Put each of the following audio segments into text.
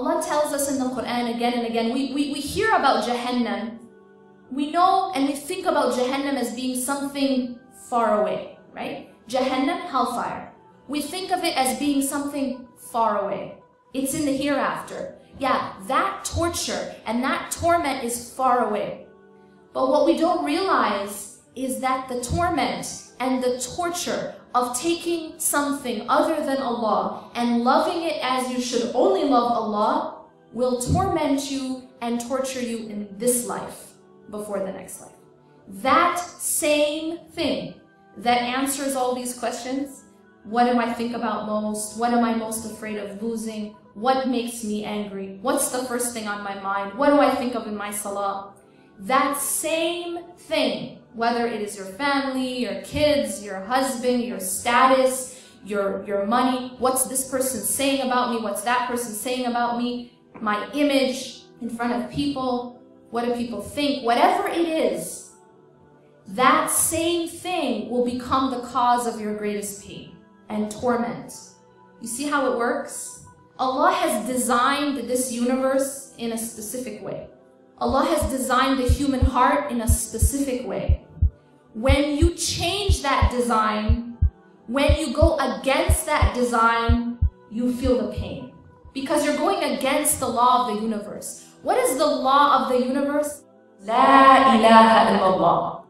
Allah tells us in the Quran again and again, we hear about Jahannam. We know and we think about Jahannam as being something far away, right? Jahannam, hellfire. We think of it as being something far away. It's in the hereafter. Yeah, that torture and that torment is far away. But what we don't realize is that the torment and the torture of taking something other than Allah and loving it as you should only love Allah will torment you and torture you in this life before the next life. That same thing that answers all these questions, what do I think about most? What am I most afraid of losing? What makes me angry? What's the first thing on my mind? What do I think of in my salah? That same thing, whether it is your family, your kids, your husband, your status, your money, what's this person saying about me? What's that person saying about me? My image in front of people, what do people think? Whatever it is, that same thing will become the cause of your greatest pain and torment. You see how it works? Allah has designed this universe in a specific way. Allah has designed the human heart in a specific way. When you change that design, when you go against that design, you feel the pain. Because you're going against the law of the universe. What is the law of the universe? La ilaha illallah.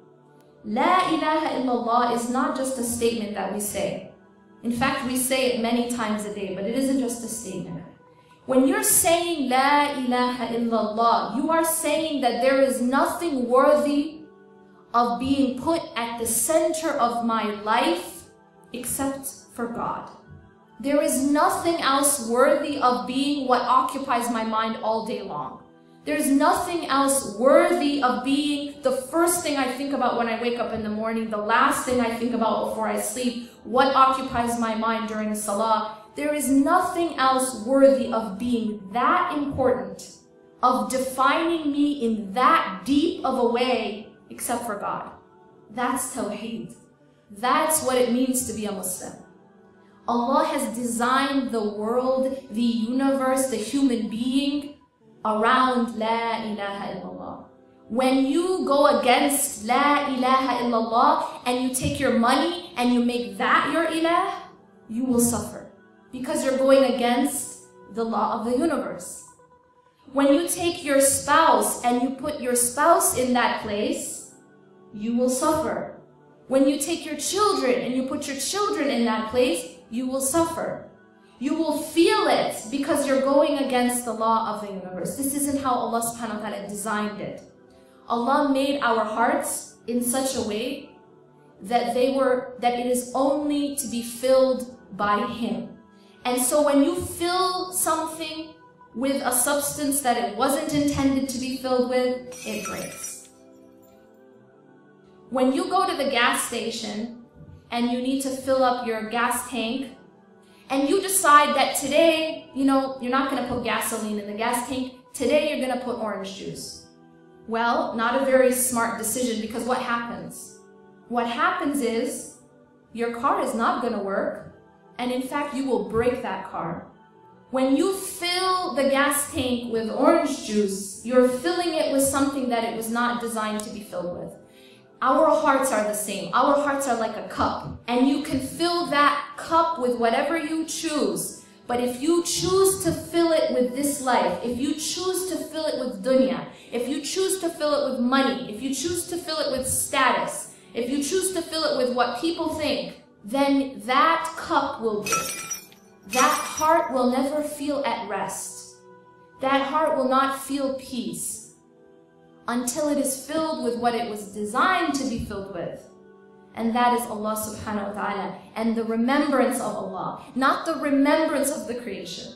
La ilaha illallah is not just a statement that we say. In fact, we say it many times a day, but it isn't just a statement. When you're saying La ilaha illallah, you are saying that there is nothing worthy of being put at the center of my life except for God. There is nothing else worthy of being what occupies my mind all day long. There's nothing else worthy of being the first thing I think about when I wake up in the morning, the last thing I think about before I sleep, what occupies my mind during salah. There is nothing else worthy of being that important, of defining me in that deep of a way, except for God. That's Tawheed. That's what it means to be a Muslim. Allah has designed the world, the universe, the human being around La ilaha illallah. When you go against La ilaha illallah and you take your money and you make that your ilah, you will suffer. Because you're going against the law of the universe. When you take your spouse and you put your spouse in that place, you will suffer. When you take your children and you put your children in that place, you will suffer. You will feel it because you're going against the law of the universe. This isn't how Allah subhanahu wa ta'ala designed it. Allah made our hearts in such a way that it is only to be filled by Him. And so when you fill something with a substance that it wasn't intended to be filled with, it breaks. When you go to the gas station and you need to fill up your gas tank, and you decide that today, you're not going to put gasoline in the gas tank, today you're going to put orange juice. Well, not a very smart decision, because what happens? What happens is your car is not going to work. And in fact, you will break that car. When you fill the gas tank with orange juice, you're filling it with something that it was not designed to be filled with. Our hearts are the same. Our hearts are like a cup. And you can fill that cup with whatever you choose. But if you choose to fill it with this life, if you choose to fill it with dunya, if you choose to fill it with money, if you choose to fill it with status, if you choose to fill it with what people think, then that cup will break. That heart will never feel at rest. That heart will not feel peace until it is filled with what it was designed to be filled with. And that is Allah subhanahu wa ta'ala and the remembrance of Allah, not the remembrance of the creation.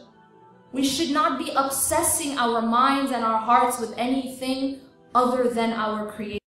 We should not be obsessing our minds and our hearts with anything other than our creation.